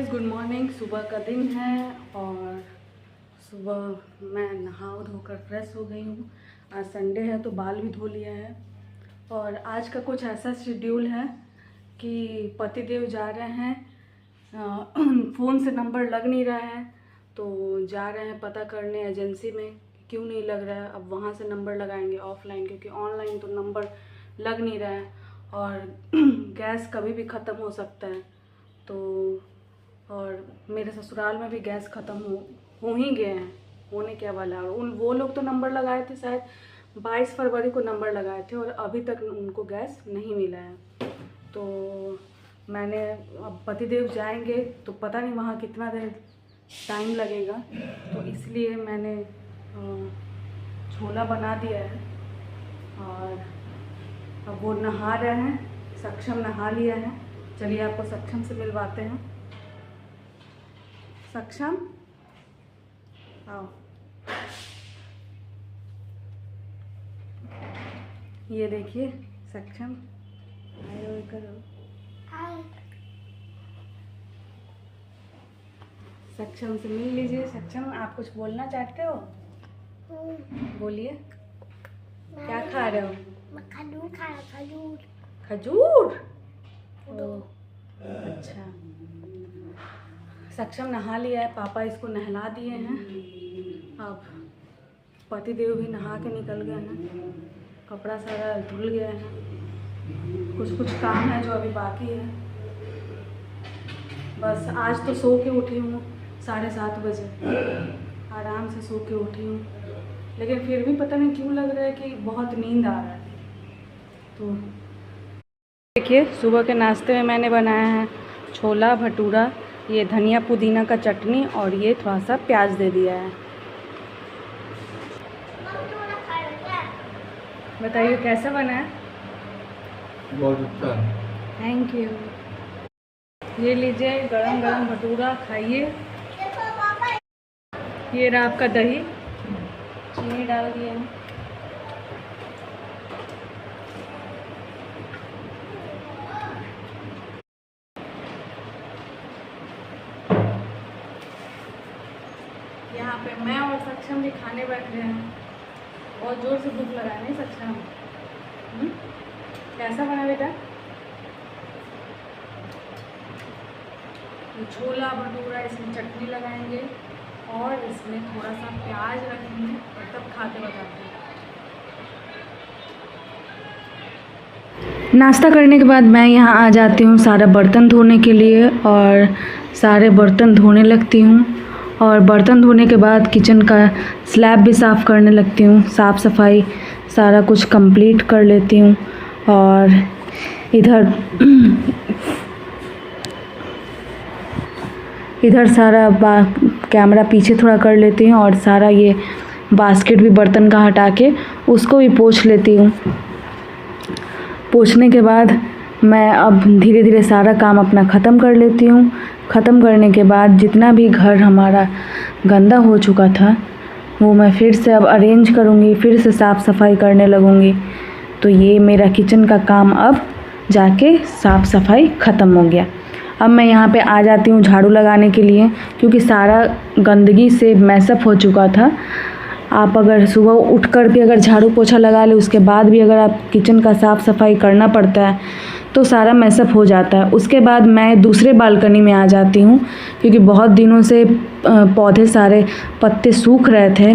Guys, good morning. सुबह का दिन है और सुबह मैं नहा धोकर फ्रेश हो गई हूँ। आज संडे है तो बाल भी धो लिया है। और आज का कुछ ऐसा शेड्यूल है कि पतिदेव जा रहे हैं, फ़ोन से नंबर लग नहीं रहा है तो जा रहे हैं पता करने एजेंसी में क्यों नहीं लग रहा है। अब वहाँ से नंबर लगाएंगे ऑफलाइन, क्योंकि ऑनलाइन तो नंबर लग नहीं रहा है और गैस कभी भी ख़त्म हो सकता है। तो और मेरे ससुराल में भी गैस ख़त्म हो ही गए हैं, होने क्या वाला है। और वो लोग तो नंबर लगाए थे, शायद 22 फरवरी को नंबर लगाए थे और अभी तक उनको गैस नहीं मिला है। तो मैंने अब पतिदेव जाएंगे तो पता नहीं वहाँ कितना देर टाइम लगेगा, तो इसलिए मैंने छोला बना दिया है। और अब वो नहा रहे हैं, सक्षम नहा लिया है। चलिए आपको सक्षम से मिलवाते हैं। सक्षम आओ, ये देखिए सक्षम, आयो करो। सक्षम से मिल लीजिए। सक्षम, आप कुछ बोलना चाहते हो? बोलिए, क्या खा रहे हो? खजूर खा रहा, खजूर। खजूर? अच्छा। सक्षम नहा लिया है, पापा इसको नहला दिए हैं। अब पतिदेव भी नहा के निकल गए हैं, कपड़ा सारा धुल गया है। कुछ काम है जो अभी बाकी है। बस आज तो सो के उठी हूँ 7:30 बजे, आराम से सो के उठी हूँ, लेकिन फिर भी पता नहीं क्यों लग रहा है कि बहुत नींद आ रहा है। तो देखिए, सुबह के नाश्ते में मैंने बनाया है छोला भटूरा, ये धनिया पुदीना का चटनी और ये थोड़ा सा प्याज दे दिया है। बताइए कैसा बना है? बहुत अच्छा। Thank you. ये लीजिए गरम गरम भटूरा, खाइए। ये रहा आपका दही, चीनी डाल दिए हैं। यहाँ पे मैं और सक्षम भी खाने बैठ रहे हैं। बहुत जोर से भूख लगा है नहीं सक्षम? कैसा बना बेटा? छोला भटूरा, इसमें चटनी लगाएंगे और इसमें थोड़ा सा प्याज रखेंगे और तब खाते बताते हैं। नाश्ता करने के बाद मैं यहाँ आ जाती हूँ सारा बर्तन धोने के लिए और सारे बर्तन धोने लगती हूँ। और बर्तन धोने के बाद किचन का स्लैब भी साफ़ करने लगती हूँ। साफ़ सफाई सारा कुछ कंप्लीट कर लेती हूँ। और इधर सारा कैमरा पीछे थोड़ा कर लेती हूँ और सारा ये बास्केट भी बर्तन का हटा के उसको भी पोंछ लेती हूँ। पोंछने के बाद मैं अब धीरे धीरे सारा काम अपना ख़त्म कर लेती हूँ। ख़त्म करने के बाद जितना भी घर हमारा गंदा हो चुका था वो मैं फिर से अब अरेंज करूँगी, फिर से साफ़ सफाई करने लगूँगी। तो ये मेरा किचन का काम अब जाके साफ़ सफाई ख़त्म हो गया। अब मैं यहाँ पे आ जाती हूँ झाड़ू लगाने के लिए, क्योंकि सारा गंदगी से मैसअप हो चुका था। आप अगर सुबह उठ कर के अगर झाड़ू पोछा लगा ले, उसके बाद भी अगर आप किचन का साफ़ सफाई करना पड़ता है तो सारा मैसअप हो जाता है। उसके बाद मैं दूसरे बालकनी में आ जाती हूँ, क्योंकि बहुत दिनों से पौधे सारे पत्ते सूख रहे थे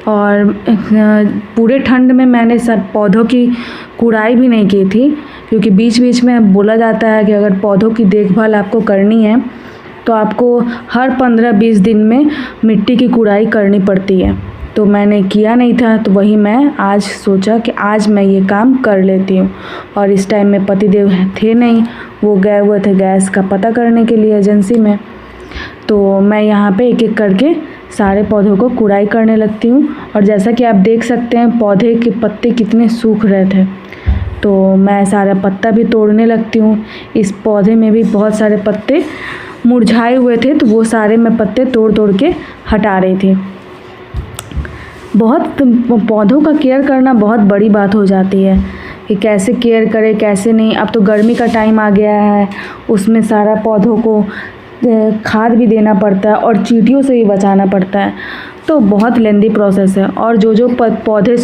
और पूरे ठंड में मैंने सब पौधों की कुड़ाई भी नहीं की थी, क्योंकि बीच बीच में बोला जाता है कि अगर पौधों की देखभाल आपको करनी है तो आपको हर 15-20 दिन में मिट्टी की कुड़ाई करनी पड़ती है। तो मैंने किया नहीं था, तो वही मैं आज सोचा कि आज मैं ये काम कर लेती हूँ। और इस टाइम में पतिदेव थे नहीं, वो गए हुए थे गैस का पता करने के लिए एजेंसी में। तो मैं यहाँ पे एक एक करके सारे पौधों को कुड़ाई करने लगती हूँ। और जैसा कि आप देख सकते हैं पौधे के पत्ते कितने सूख रहे थे, तो मैं सारा पत्ता भी तोड़ने लगती हूँ। इस पौधे में भी बहुत सारे पत्ते मुरझाए हुए थे, तो वो सारे मैं पत्ते तोड़ तोड़ के हटा रही थी। बहुत पौधों का केयर करना बहुत बड़ी बात हो जाती है कि कैसे केयर करें कैसे नहीं। अब तो गर्मी का टाइम आ गया है, उसमें सारा पौधों को खाद भी देना पड़ता है और चींटियों से भी बचाना पड़ता है। तो बहुत लेंदी प्रोसेस है। और जो पौधे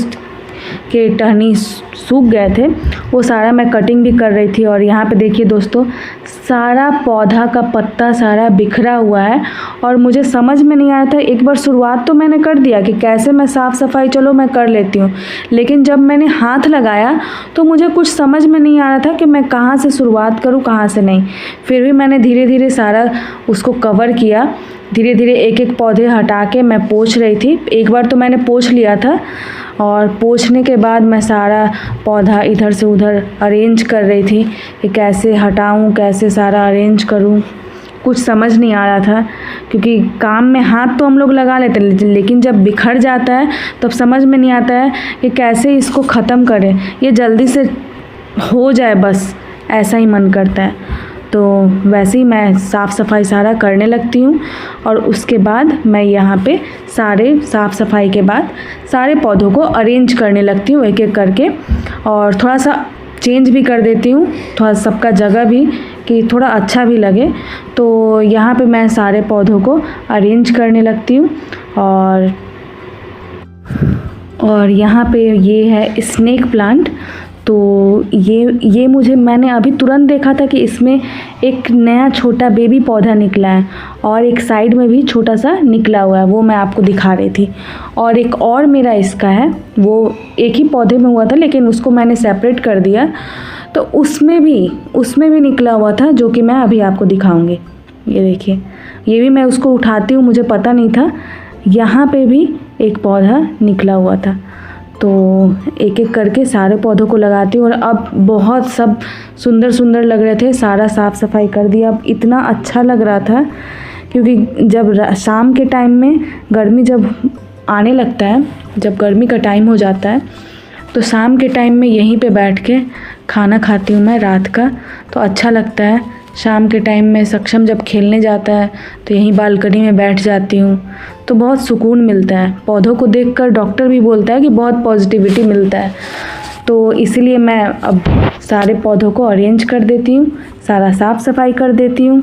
के टहनी सूख गए थे वो सारा मैं कटिंग भी कर रही थी। और यहाँ पे देखिए दोस्तों, सारा पौधा का पत्ता सारा बिखरा हुआ है और मुझे समझ में नहीं आ रहा था। एक बार शुरुआत तो मैंने कर दिया कि कैसे मैं साफ़ सफाई चलो मैं कर लेती हूँ, लेकिन जब मैंने हाथ लगाया तो मुझे कुछ समझ में नहीं आ रहा था कि मैं कहाँ से शुरुआत करूँ कहाँ से नहीं। फिर भी मैंने धीरे धीरे सारा उसको कवर किया। धीरे धीरे एक एक पौधे हटा के मैं पोंछ रही थी। एक बार तो मैंने पोंछ लिया था और पोंछने के बाद मैं सारा पौधा इधर से उधर अरेंज कर रही थी कि कैसे हटाऊं, कैसे सारा अरेंज करूं। कुछ समझ नहीं आ रहा था क्योंकि काम में हाथ तो हम लोग लगा लेते हैं, लेकिन जब बिखर जाता है तब समझ में नहीं आता है कि कैसे इसको ख़त्म करें, ये जल्दी से हो जाए बस, ऐसा ही मन करता है। तो वैसे ही मैं साफ़ सफाई सारा करने लगती हूँ और उसके बाद मैं यहाँ पे सारे साफ़ सफाई के बाद सारे पौधों को अरेंज करने लगती हूँ एक एक करके। और थोड़ा सा चेंज भी कर देती हूँ, थोड़ा सबका जगह भी, कि थोड़ा अच्छा भी लगे। तो यहाँ पे मैं सारे पौधों को अरेंज करने लगती हूँ। और यहाँ पे ये है स्नेक प्लांट। तो ये मैंने अभी तुरंत देखा था कि इसमें एक नया छोटा बेबी पौधा निकला है और एक साइड में भी छोटा सा निकला हुआ है, वो मैं आपको दिखा रही थी। और एक और मेरा इसका है, वो एक ही पौधे में हुआ था लेकिन उसको मैंने सेपरेट कर दिया। तो उसमें भी निकला हुआ था जो कि मैं अभी आपको दिखाऊंगी। ये देखिए, ये भी मैं उसको उठाती हूँ, मुझे पता नहीं था। यहाँ पे भी एक पौधा निकला हुआ था। तो एक एक करके सारे पौधों को लगाती हूँ। और अब बहुत सब सुंदर सुंदर लग रहे थे, सारा साफ़ सफाई कर दिया। अब इतना अच्छा लग रहा था क्योंकि जब शाम के टाइम में गर्मी जब आने लगता है, जब गर्मी का टाइम हो जाता है, तो शाम के टाइम में यहीं पे बैठ के खाना खाती हूँ मैं रात का। तो अच्छा लगता है। शाम के टाइम में सक्षम जब खेलने जाता है तो यहीं बालकनी में बैठ जाती हूँ, तो बहुत सुकून मिलता है। पौधों को देखकर डॉक्टर भी बोलता है कि बहुत पॉजिटिविटी मिलता है। तो इसीलिए मैं अब सारे पौधों को अरेंज कर देती हूँ, सारा साफ़ सफाई कर देती हूँ।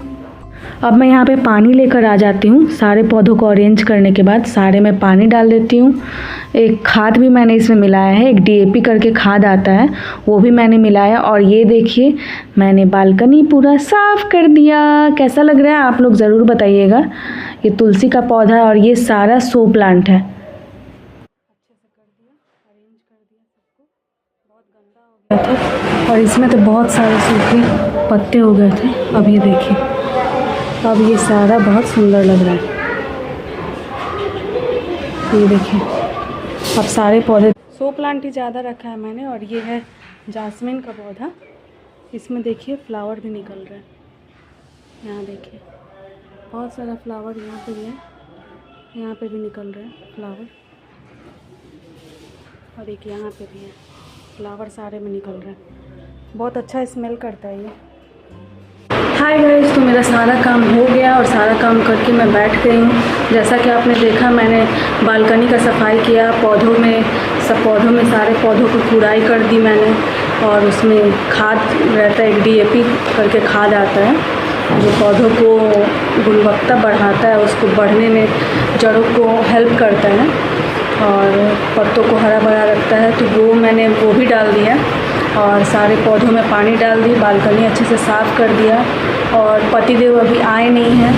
अब मैं यहाँ पे पानी लेकर आ जाती हूँ। सारे पौधों को अरेंज करने के बाद सारे में पानी डाल देती हूँ। एक खाद भी मैंने इसमें मिलाया है, एक DAP करके खाद आता है, वो भी मैंने मिलाया। और ये देखिए, मैंने बालकनी पूरा साफ़ कर दिया। कैसा लग रहा है आप लोग ज़रूर बताइएगा। ये तुलसी का पौधा है और ये सारा शो प्लांट है। अच्छे से कर दिया, अरेंज कर दिया सबको। बहुत गंदा हो गया था और इसमें तो बहुत सारे सूखे पत्ते हो गए थे। अब ये देखिए, अब ये सारा बहुत सुंदर लग रहा है। ये देखिए, अब सारे पौधे, शो प्लांट ही ज़्यादा रखा है मैंने। और ये है जास्मिन का पौधा, इसमें देखिए फ्लावर भी निकल रहा है। यहाँ देखिए बहुत सारा फ्लावर यहाँ पे भी है, यहाँ पे भी निकल रहा है फ्लावर। और एक यहाँ पे भी है फ्लावर, सारे में निकल रहा है। बहुत अच्छा स्मेल करता है ये। हाय गाइस, तो मेरा सारा काम हो गया और सारा काम करके मैं बैठ गई हूँ। जैसा कि आपने देखा, मैंने बालकनी का सफाई किया, पौधों में सारे पौधों को खुदाई कर दी मैंने। और उसमें खाद रहता है, एक DAP करके खाद आता है जो पौधों को गुणवत्ता बढ़ाता है, उसको बढ़ने में, जड़ों को हेल्प करता है और पत्तों को हरा भरा रखता है। तो मैंने वो भी डाल दिया और सारे पौधों में पानी डाल दी, बालकनी अच्छे से साफ़ कर दिया। और पतिदेव अभी आए नहीं हैं,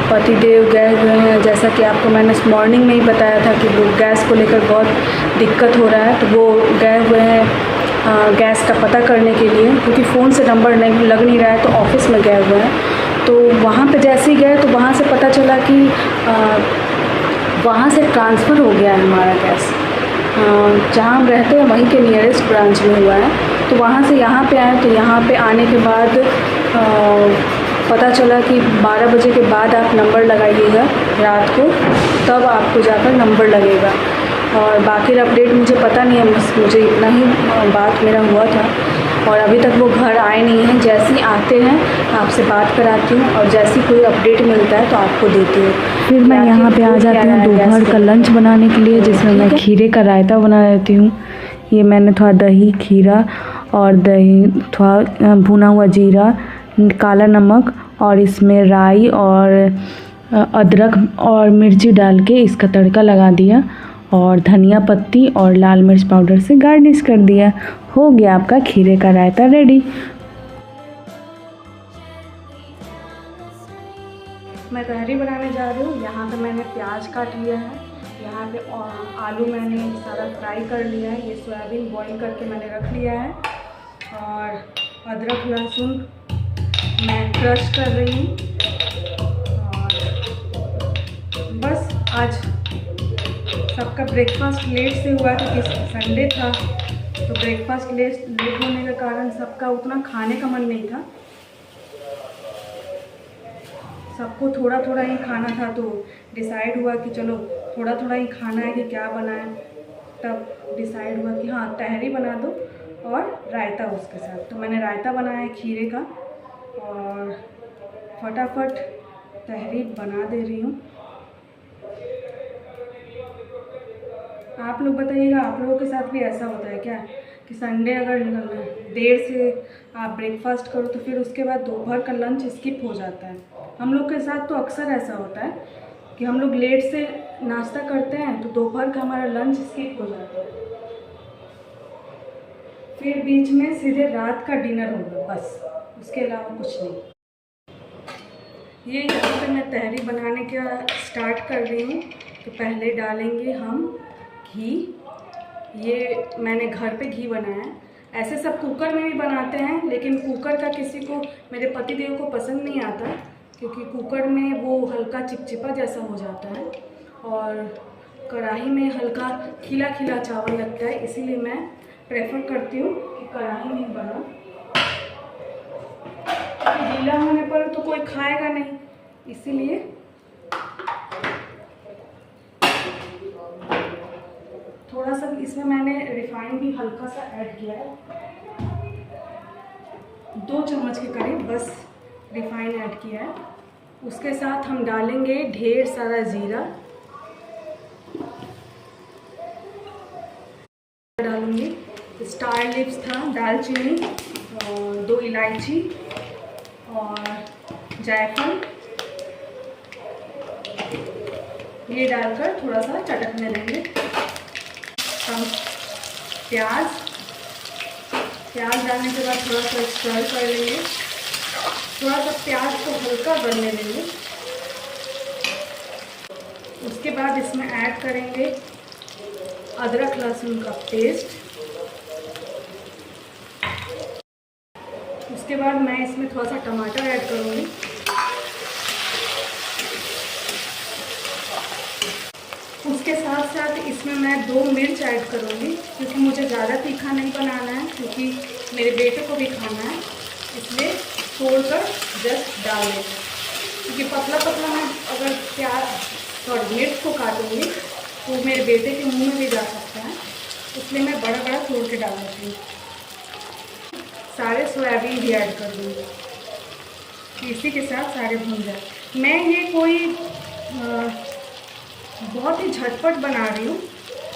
पतिदेव गए हुए हैं। जैसा कि आपको मैंने मॉर्निंग में ही बताया था कि वो गैस को लेकर बहुत दिक्कत हो रहा है, तो वो गए हुए हैं गैस का पता करने के लिए, क्योंकि फ़ोन से नंबर नहीं लग नहीं रहा है, तो ऑफ़िस में गए हुए हैं। तो वहाँ पे जैसे ही गए तो वहाँ से पता चला कि वहाँ से ट्रांसफ़र हो गया है हमारा गैस। जहाँ हम रहते हैं वहीं के नियरेस्ट ब्रांच में हुआ है। तो वहाँ से यहाँ पे आए, तो यहाँ पे आने के बाद पता चला कि 12 बजे के बाद आप नंबर लगाइएगा रात को, तब आपको जाकर नंबर लगेगा। और बाकी अपडेट मुझे पता नहीं है, मुझे इतना ही बात मेरा हुआ था। और अभी तक वो घर आए नहीं हैं। जैसे ही आते हैं आपसे बात कराती हूँ और जैसी कोई अपडेट मिलता है तो आपको देती हूँ। फिर मैं यहाँ पे आ जाती हूँ दोपहर का लंच बनाने के लिए, जिसमें मैं खीरे का रायता बना देती हूँ। ये मैंने थोड़ा दही, खीरा और दही, थोड़ा भुना हुआ जीरा, काला नमक और इसमें राई और अदरक और मिर्ची डाल के इसका तड़का लगा दिया और धनिया पत्ती और लाल मिर्च पाउडर से गार्निश कर दिया। हो गया आपका खीरे का रायता रेडी। मैं तहरी बनाने जा रही हूँ। यहाँ पे मैंने प्याज काट लिया है, यहाँ पे आलू मैंने सारा फ्राई कर लिया है, ये सोयाबीन बॉईल करके मैंने रख लिया है और अदरक लहसुन मैं क्रश कर रही हूँ। और बस आज सबका ब्रेकफास्ट लेट से हुआ क्योंकि संडे था, तो ब्रेकफास्ट लेट होने के कारण सबका उतना खाने का मन नहीं था। सबको थोड़ा थोड़ा ही खाना था, तो डिसाइड हुआ कि चलो थोड़ा थोड़ा ही खाना है कि क्या बनाएं। तब डिसाइड हुआ कि हाँ तहरी बना दो और रायता उसके साथ। तो मैंने रायता बनाया है खीरे का और फटाफट तहरी बना दे रही हूँ। आप लोग बताइएगा, आप लोगों के साथ भी ऐसा होता है क्या कि संडे अगर देर से आप ब्रेकफास्ट करो तो फिर उसके बाद दोपहर का लंच स्किप हो जाता है। हम लोग के साथ तो अक्सर ऐसा होता है कि हम लोग लेट से नाश्ता करते हैं तो दोपहर का हमारा लंच स्किप हो जाता है, फिर बीच में सीधे रात का डिनर होगा, बस उसके अलावा कुछ नहीं। ये यहाँ पे मैं तहरी बनाने का स्टार्ट कर रही हूँ। तो पहले डालेंगे हम घी। ये मैंने घर पे घी बनाया है। ऐसे सब कुकर में भी बनाते हैं, लेकिन कुकर का किसी को, मेरे पतिदेव को पसंद नहीं आता क्योंकि कुकर में वो हल्का चिपचिपा जैसा हो जाता है और कढ़ाई में हल्का खिला खिला चावल लगता है। इसीलिए मैं प्रेफर करती हूँ कि कढ़ाई में बना, क्योंकि गीला होने पर तो कोई खाएगा नहीं, इसीलिए थोड़ा सा इसमें मैंने रिफाइन भी हल्का सा ऐड किया है, 2 चम्मच के करीब बस रिफाइन ऐड किया है। उसके साथ हम डालेंगे ढेर सारा जीरा, डालूंगी स्टार लिप्स था, दालचीनी, 2 इलायची और जायफल, ये डालकर थोड़ा सा चटकने देंगे। हम प्याज डालने के बाद थोड़ा सा स्टर कर लेंगे, थोड़ा सा प्याज को हल्का बनने देंगे। उसके बाद इसमें ऐड करेंगे अदरक लहसुन का पेस्ट। उसके बाद मैं इसमें थोड़ा सा टमाटर ऐड करूँगी। उसके साथ साथ इसमें मैं 2 मिर्च ऐड करूँगी, क्योंकि मुझे ज़्यादा तीखा नहीं बनाना है, क्योंकि मेरे बेटे को भी खाना है, इसलिए तोड़कर जस्ट डाल देंगे। क्योंकि पतला पतला मैं अगर मिर्च को काटूँगी तो मेरे बेटे के मुंह में भी जा सकता है, इसलिए मैं बड़ा बड़ा तोड़ के डाल देती हूँ। सारे सोयाबीन भी ऐड कर दूँगी, इसी के साथ सारे भून जाए। मैं ये कोई बहुत ही झटपट बना रही हूँ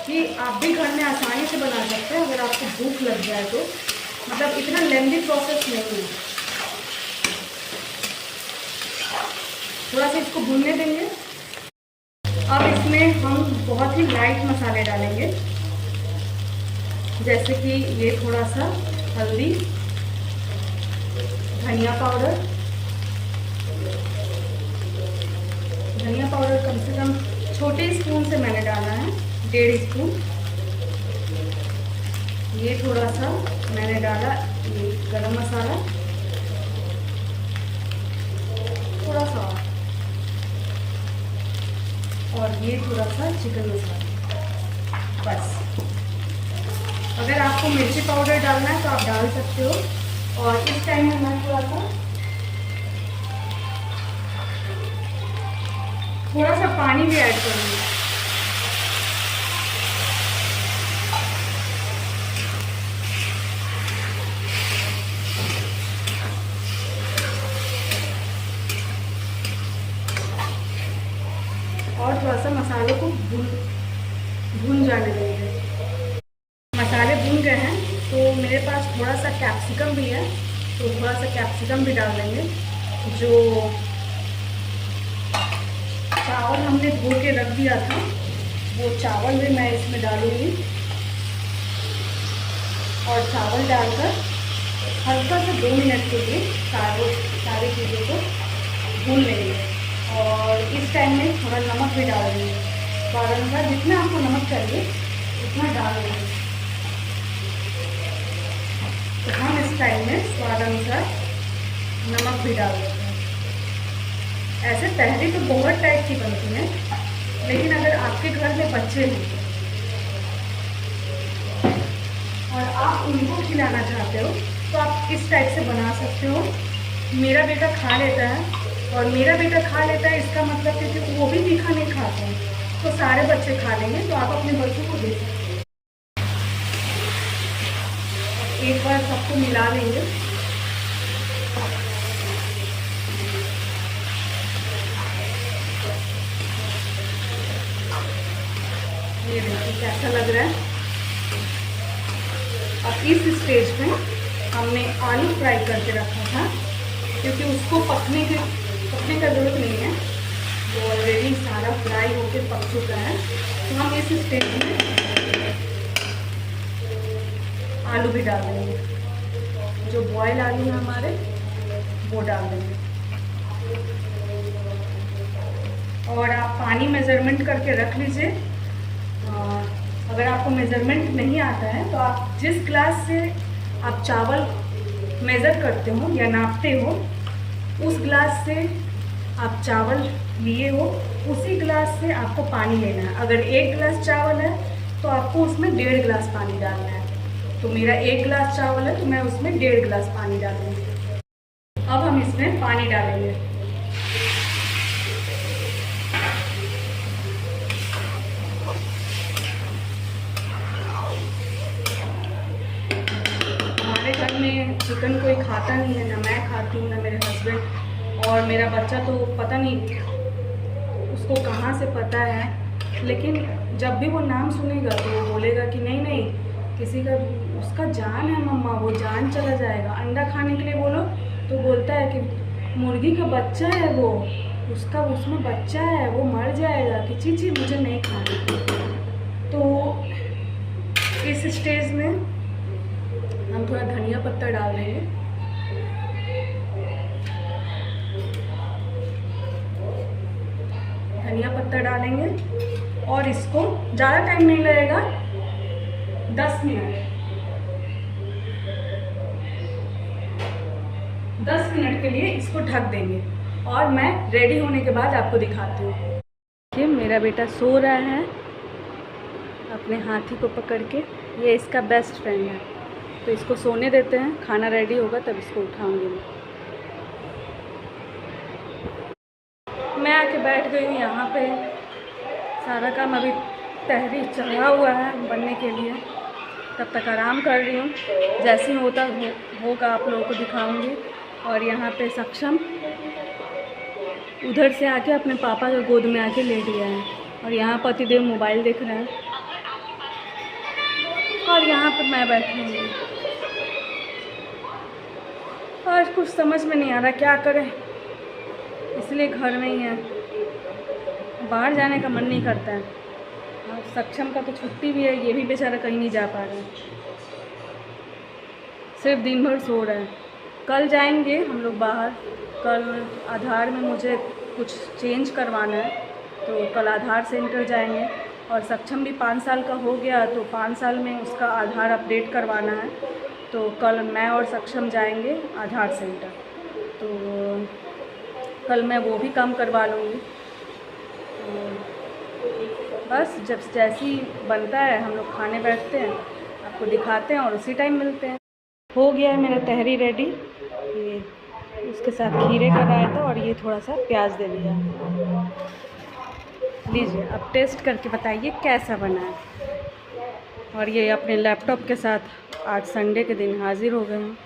कि आप भी घर में आसानी से बना सकते हैं अगर आपको भूख लग जाए तो। मतलब इतना लेंदी प्रोसेस नहीं है। थोड़ा सा इसको भूनने देंगे। अब इसमें हम बहुत ही लाइट मसाले डालेंगे, जैसे कि ये थोड़ा सा हल्दी, धनिया पाउडर कम से कम छोटे स्पून से मैंने डाला है, 1.5 स्पून। ये थोड़ा सा मैंने डाला ये गरम मसाला, थोड़ा सा, और ये थोड़ा सा चिकन मसाला, बस। अगर आपको मिर्ची पाउडर डालना है तो आप डाल सकते हो। और इस टाइम में मैं थोड़ा सा पानी भी ऐड करूँगी। और थोड़ा सा मसालों को भून जाने देंगे। मसाले भून गए हैं तो मेरे पास थोड़ा सा कैप्सिकम भी है, तो थोड़ा सा कैप्सिकम भी डाल देंगे। जो चावल हमने धो के रख दिया था वो चावल भी मैं इसमें डालूँगी और चावल डालकर हल्का सा 2 मिनट के लिए सारी चीज़ों को भून लेंगे। और इस टाइम में थोड़ा नमक भी डाल देंगे, स्वाद अनुसार जितना आपको नमक चाहिए उतना डाल देंगे। तो हम इस टाइम में स्वाद अनुसार नमक भी डाल देते हैं। ऐसे तहरी तो बहुत टाइप की बनती है, लेकिन अगर आपके घर में बच्चे हैं और आप उनको खिलाना चाहते हो तो आप इस टाइप से बना सकते हो। मेरा बेटा खा लेता है, और मेरा बेटा खा लेता है इसका मतलब क्योंकि वो भी तीखा नहीं खाते हैं, तो सारे बच्चे खा लेंगे, तो आप अपने बच्चों को दे सकते हैं। एक बार सबको मिला लेंगे। ये देखिए कैसा लग रहा है। अब इस स्टेज में हमने आलू फ्राई करके रखा था, क्योंकि उसको पकने का ज़रूरत नहीं है, वो ऑलरेडी सारा फ्राई होके पक चुका है। तो हम इस स्टेज में आलू भी डाल देंगे, जो बॉयल आलू है हमारे वो डाल देंगे। और आप पानी मेज़रमेंट करके रख लीजिए। अगर आपको मेज़रमेंट नहीं आता है तो आप जिस ग्लास से आप चावल मेज़र करते हो या नापते हो, उस ग्लास से आप चावल लिए हो, उसी ग्लास से आपको पानी लेना है। अगर 1 गिलास चावल है तो आपको उसमें 1.5 गिलास पानी डालना है। तो मेरा 1 गिलास चावल है तो मैं उसमें 1.5 गिलास पानी डालूंगी। अब हम इसमें पानी डालेंगे। हमारे घर में चिकन कोई खाता नहीं है, ना मैं खाती हूँ ना मेरे हस्बैंड, और मेरा बच्चा तो पता नहीं उसको कहाँ से पता है, लेकिन जब भी वो नाम सुनेगा तो वो बोलेगा कि नहीं नहीं किसी का उसका जान है मम्मा, वो जान चला जाएगा। अंडा खाने के लिए बोलो तो बोलता है कि मुर्गी का बच्चा है वो, उसका उसमें बच्चा है, वो मर जाएगा, कि चीज़ मुझे नहीं खानी। तो इस स्टेज में हम थोड़ा धनिया पत्ता डाल देंगे। धनिया पत्ता डालेंगे और इसको ज़्यादा टाइम नहीं लगेगा, 10 मिनट के लिए इसको ढक देंगे। और मैं रेडी होने के बाद आपको दिखाती हूँ। देखिए मेरा बेटा सो रहा है अपने हाथी को पकड़ के, ये इसका बेस्ट फ्रेंड है। तो इसको सोने देते हैं, खाना रेडी होगा तब इसको उठाऊंगी मैं आके बैठ गई हूँ यहाँ पे। सारा काम अभी तहरी चढ़ा हुआ है बनने के लिए, तब तक आराम कर रही हूँ। जैसे ही होगा आप लोगों को दिखाऊंगी। और यहाँ पे सक्षम उधर से आके अपने पापा के गोद में आके लेट गया है, और यहाँ पतिदेव मोबाइल देख रहे हैं, और यहाँ पर मैं बैठी हूँ। और कुछ समझ में नहीं आ रहा क्या करें, इसलिए घर में ही है, बाहर जाने का मन नहीं करता है। और सक्षम का तो छुट्टी भी है, ये भी बेचारा कहीं नहीं जा पा रहा है, सिर्फ दिन भर सो रहा है। कल जाएंगे हम लोग बाहर। कल आधार में मुझे कुछ चेंज करवाना है, तो कल आधार सेंटर जाएंगे। और सक्षम भी 5 साल का हो गया, तो 5 साल में उसका आधार अपडेट करवाना है। तो कल मैं और सक्षम जाएंगे आधार सेंटर, तो कल मैं वो भी काम करवा लूँगी। तो बस जब जैसी बनता है हम लोग खाने बैठते हैं, आपको दिखाते हैं और उसी टाइम मिलते हैं। हो गया है मेरा तहरी रेडी। ये उसके साथ खीरे का रायता और ये थोड़ा सा प्याज दे दिया। लीजिए अब टेस्ट करके बताइए कैसा बना है। और ये अपने लैपटॉप के साथ आज संडे के दिन हाजिर हो गए हैं।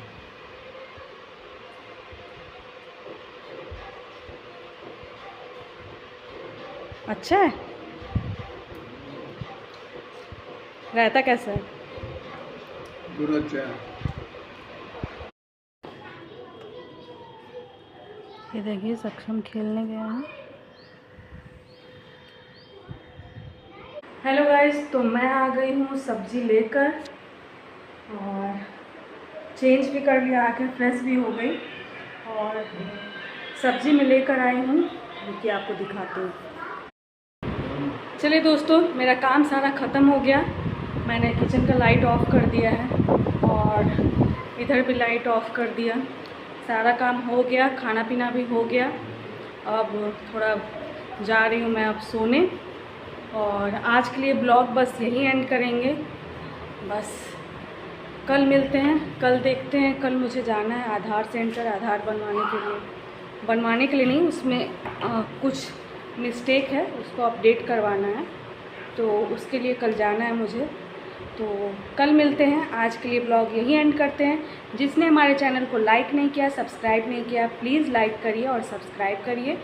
अच्छा है, रायता कैसा है? बहुत अच्छा है। ये देखिए सक्षम खेलने गया है। हेलो गाइस, तो मैं आ गई हूँ सब्जी लेकर और चेंज भी कर लिया, आके फ्रेश भी हो गई और सब्जी में लेकर आई हूँ, देखिए आपको दिखाती हूँ। चलिए दोस्तों, मेरा काम सारा ख़त्म हो गया। मैंने किचन का लाइट ऑफ कर दिया है और इधर भी लाइट ऑफ कर दिया। सारा काम हो गया, खाना पीना भी हो गया। अब थोड़ा जा रही हूँ मैं अब सोने और आज के लिए ब्लॉग बस यहीं एंड करेंगे। बस कल मिलते हैं, कल देखते हैं। कल मुझे जाना है आधार सेंटर, आधार बनवाने के लिए नहीं, उसमें कुछ मिस्टेक है, उसको अपडेट करवाना है, तो उसके लिए कल जाना है मुझे। तो कल मिलते हैं। आज के लिए ब्लॉग यही एंड करते हैं। जिसने हमारे चैनल को लाइक नहीं किया, सब्सक्राइब नहीं किया, प्लीज़ लाइक करिए और सब्सक्राइब करिए।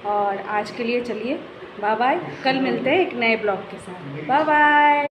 और आज के लिए चलिए बाय बाय, कल मिलते हैं एक नए ब्लॉग के साथ। Bye bye.